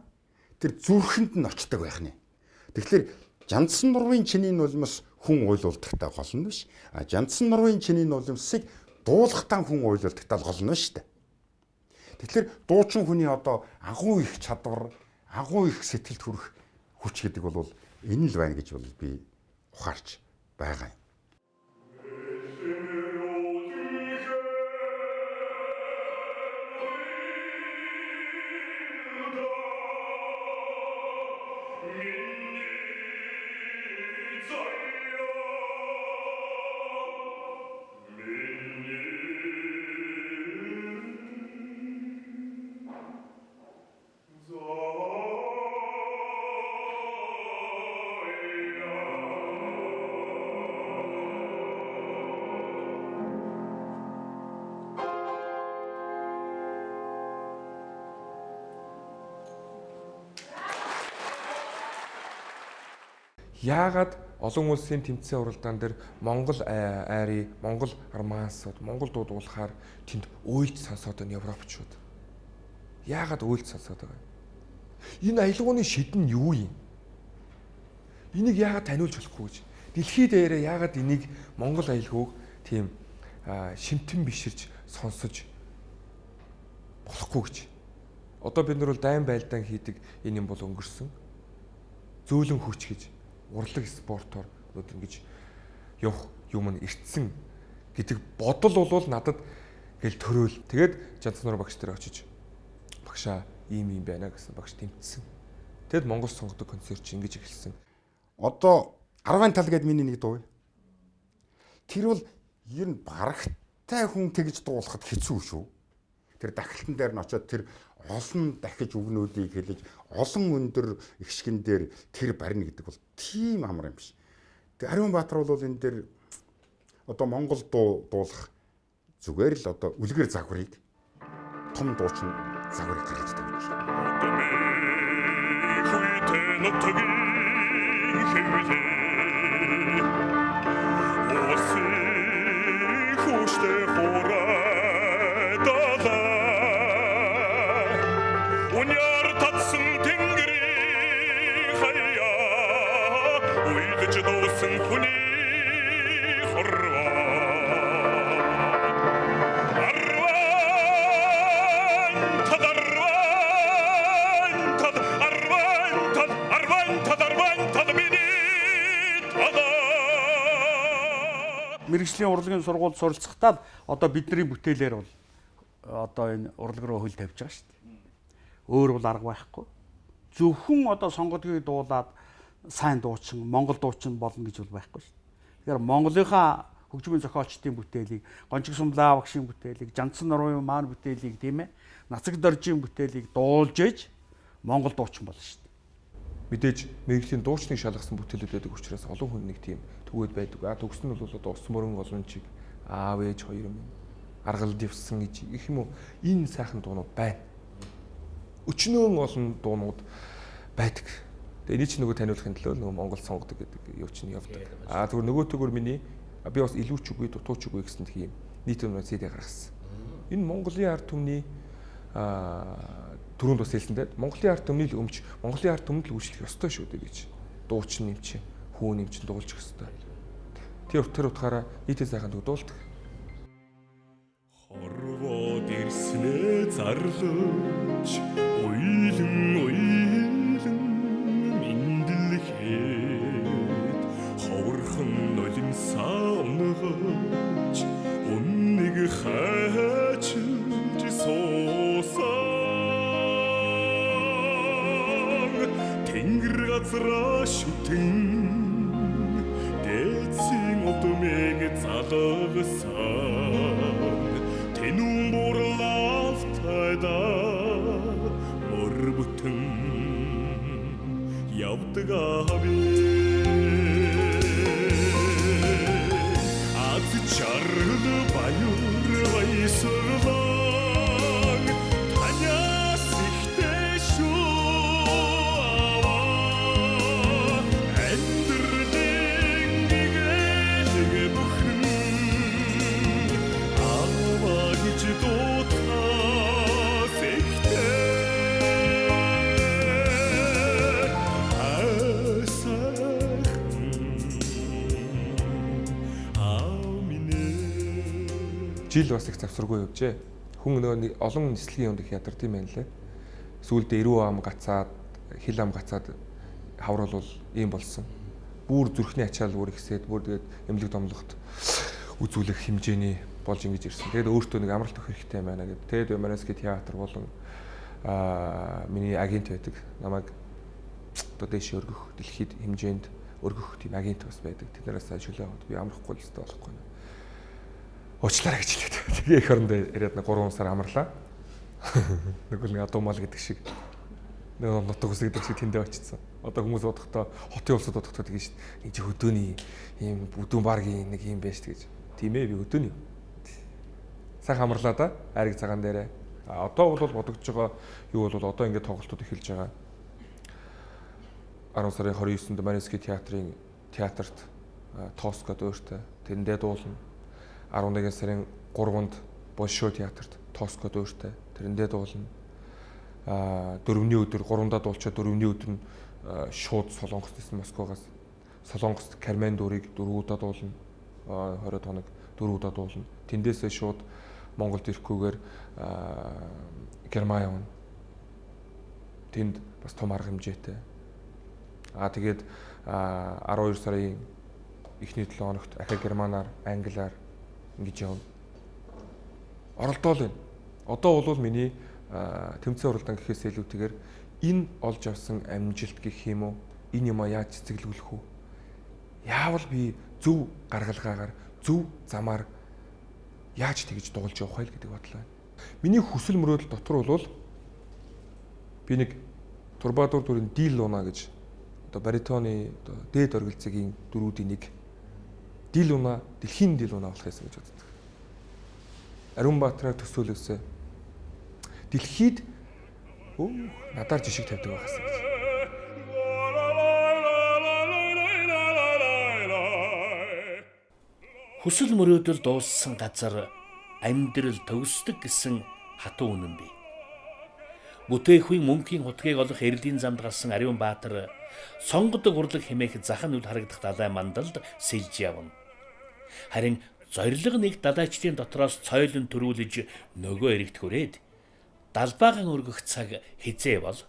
тэр зүрхэнд нь очдог байх нь. Тэгэхээр Жандсан нурвын чиний нулимс хүн уйлуулдагтай гол нь биш. Жандсан нурвын чиний нулимсыг дуулахдаа хүн уйлуулдагтай гол нь шүү дээ. Тэгэхээр дуучин хүний одоо агуу их чадвар, агуу их сэтгэлд хүрэх хүч гэдэг бол энэ л байна гэж бол би ухаарч байгаа юм. Яагаад олон улсын тэмцээн уралдаан дээр Монгол айрын, Монгол армаасууд, Монгол дууд уулахаар тэнд уйлж сонсоод байна европчууд. Яагаад уйлж сонсоод байгаа юм? Энэ аялгауны шид нь юу юм? Энийг яагаад таниулж болохгүй гэж? Дэлхийд дээрээ яагаад энийг Монгол аялгауг тийм шимтэн биширж сонсож болохгүй гэж? Одоо бид нар бол дайн байлдаан хийдэг энэ юм бол өнгөрсөн. Зөөлөн хүч гэж урлаг спортоор ингэж явах юм нь ирцэн гэдэг бодол бол надад гэл төрөөл. Тэгээд Жандсан нур багш дээр очиж багшаа ийм юм байна гэсэн багш тэмцсэн. Тэгэд Монгол сонгодог концерт чи ингэж эхэлсэн. Одоо 10 тал гэдэг миний нэг дуу. Тэр бол ер нь барагтай хүн тэгж дуулахад хэцүү шүү. Тэр дахилтан дээр нь очиод тэр олон дахиж үгнүүдийг хэлж олон өндөр ихшгэн дээр тэр барина гэдэг бол тийм амар юм биш. Тэг Ариун Баатар бол энэ дээр одоо Монгол дуулах зүгээр л одоо үлгэр загварыг том дуучин загварыг гаргаж тавьж мэрэгжлийн урлагийн сургууль суралцахтаа одоо бидний бүтээлээр бол одоо энэ урлаг руу хөл тавьж байгаа шүү дээ. Өөр бол арга байхгүй. Зөвхөн одоо сонгодгийг дуулаад сайн дуучин, Монгол дуучин болно гэж бол байхгүй шүү дээ. Тэгэхээр Монголынхаа хөгжмийн зохиолчдын бүтээлийг, Гончиг Сумлаа багшийн бүтээлийг, Жанцсан Нуруугийн маань бүтээлийг тийм ээ, Нацаг Доржийн бүтээлийг дуулж ээж Монгол дуучин болно шүү дээ. Мэдээж мэрэгжлийн дуучныг шалгасан бүтээлүүд байдаг учраас олон хүн нэг тийм төгөөд байдаг. Төгсөн нь бол одоо Ус мөрөн олончиг, аав ээж хоёр минь аргалд явсан гэж их юм уу энэ сайхан дуунууд байна. Өчнөөн олон дуунууд байдаг. Тэгээ энийг ч нөгөө таниулахын төлөө нөгөө Монгол сонгодог гэдэг юу ч нь явдаг. Зүгээр нөгөөтэйгөр миний би бас илүү ч үгүй дутуу ч үгүй гэсэн тийм нийт өмнө CD гаргасан. Энэ Монголын ард түмний түрүүнд бас хэлсэнтэй Монголын ард түмний л өмч Монголын ард түмэнд л үйлчлэх ёстой шүү дээ гэж дуучин нэмч хүүн нэмч дуулж өгөх ёстой. Тэр утгаараа нийтийн сайхан дуулдаг. Хорвоод ирснээ зарлаж уйлан мэндэлхэд ховорхон нулимсаа унгаж үннийг хайчилж суусан тэнгэр газраа шүтэн дээдсийн удмыг залгасан тэнүүн бурлалтайда мөр бүтэн явдаг аби аз чаргал баяр баясгалан таньяс ихтэй шүү амьдралын гэгээлэг бүхэн аваагч дутаас ихтэй жил бас их завсаргүй явжээ. Хүн нөгөө олон нислэгийн юмд их ядардаг юм байна лээ. Сүүлдээ 90 ам гацаад, хил ам гацаад хавруулвал ийм болсон. Бүр зүрхний ачаал бүр ихсээд бүр тэгээд эмнэлэг домлогт үзүүлэх хэмжээний болж ингэж ирсэн. Тэгээд өөртөө нэг амралт өгөх хэрэгтэй юм байна гэдэг. Тэгээд Манасгийн театр болон миний агент байдаг. Намайг одоо дэше өргөх, дэлхийд хэмжээнд өргөх тийм агент бас байдаг. Тэднээс шүлээ аваад би амрахгүй л өстой болохгүй. Уучлаарай гэж хэлээд. Тэгээ их орондоо яриад 3 сар амарлаа. Нэг л адуу мал гэдэг шиг. Нэг нутаг ус гэдэг шиг тэндээ очсон. Одоо хүмүүс бодохдоо хотын улсад бодохдоо тэгэн шүү дээ. Энд чи хөдөөний ийм бүдүүн баргийн нэг юм байж тэгэж. Тийм ээ би хөдөөний. Сайхан амарлаа да. Айраг цагаан дээрээ. Одоо бол бодогдож байгаа юу бол одоо ингээд тоглолтууд эхэлж байгаа. 10 сарын 29-нд Манасгийн театрын театрт Тоскод өөртөө тэндээ дуулна. 11 сарын 3-нд Болшой театрт Тоскод өөртөө тэрэндээ дуулна. 4-ний өдөр 3-даа дуулчаад 4-ний өдөр нь шууд Солонгост ирсэн Москвагаас Солонгост Кармен дүүрийг 4-удаа дуулна. 20 хоног 4-удаа дуулна. Тэндээсээ шууд Монголд ирэхгүйгээр Герман явна. Тэнд бас том арга хэмжээтэй. Тэгээд 12 сарын эхний 7 хоногт ахаа германаар, англиар ингэж явна. Оролдоол байна. Одоо бол миний тэмцээн уралдаан гэхээс илүүтэйгээр энэ олж авсан амжилт гэх юм уу? Энэ юм яаж цэцэглүүлэх үү? Яавал би зөв гаргалгаагаар, зөв замаар яаж тэгж дуулж явах вэ гэдэг бодлоо байна. Миний хүсэл мөрөөдөл дотор бол би нэг Турбадур дүрийн Дил Луна гэж одоо баритоны одоо дээд оргилцгийн дөрүүдийн нэг Дил Луна, дэлхийн Дил Луна болох байсан гэж боддог. Ариун Баатраа төсөөлөөсөө дэлхийд надаар жишг тавьдаг байхсан гэж. Хүсэл мөрөөдөл дууссан газар амьдрал төгсдөг гэсэн хатуу үнэн бий. Бүтээгдэхүүн мөнхийн хутгийг олох эрлийн замд гарсан Ариун Баатар сонгодог урлаг хэмээх захан үл харагдах далай мандалд сэлж явна. Харин зориг нэг далайчдын дотроос цойлон төрүүлж нөгөө эрэгт хүрээд далбаахан өргөх цаг хизээ бол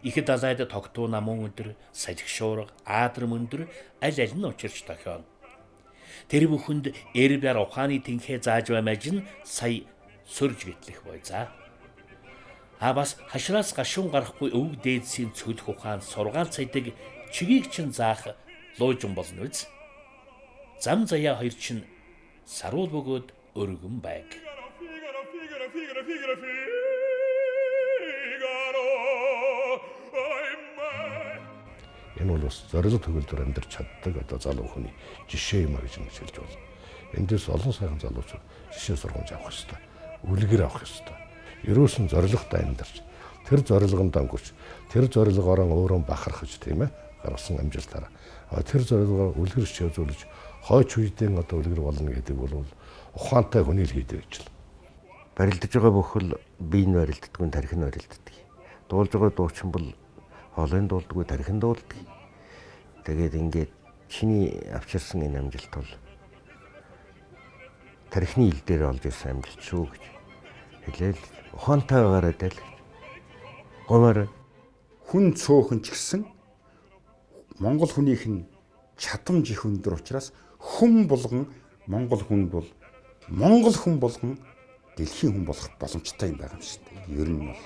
их далайд тогтуу намун өдөр, салхи шуурга, аадар мөндөр аль аль нь учирч тохионо. Тэр бүхэнд эрбэр ухааны тэнхээ зааж баймаж нь сая сөрж гэтлэх бой за. Бас хашраас гашуун гарахгүй өвөг дээдсийн цөлөх ухаан сургаал цайдаг чигийг чин заах луужин болно үз. Зам заяа хоёр чин саруул бөгөөд өргөн байг. Энэ бол бас зорилго төгөлдөр амьдарч чаддаг одоо залуу хүний жишээ юм а гэж хэлж байна. Эндээс олон сайхан залуучууд жишээ сургамж авах ёстой. Үлгэр авах ёстой. Ерөөсөн зорилготой амьдарч тэр зорилгонд өнгөрч тэр зорилгоороо өөрөө бахархаж тийм ээ гаргасан амжилтаараа тэр зорилгоо үлгэр шийдвэрлэж хойч үедээ одоо үлгэр болно гэдэг бол ухаантай хүний л хийдэг гэж л. Барилдаж байгаа бүхэл биеийн барилддаг, тархин барилддаг. Дуулж байгаа дуучин бол хоолойн дуулдаггүй, тархин дуулдаг. Тэгээд ингээд чиний авчирсан энэ амжилт бол тархины ил дээр олж ирсэн амжилт шүү гэж хэлээл ухаантай байгаарай даа. Гомоор хүн цөөхөн ч гэсэн Монгол хүнийх нь чадамж их өндөр учраас хүн болгон Монгол хүнд бол Монгол хүн болгон дэлхийн хүн болох боломжтой юм байгаа юм шүү дээ. Ер нь бол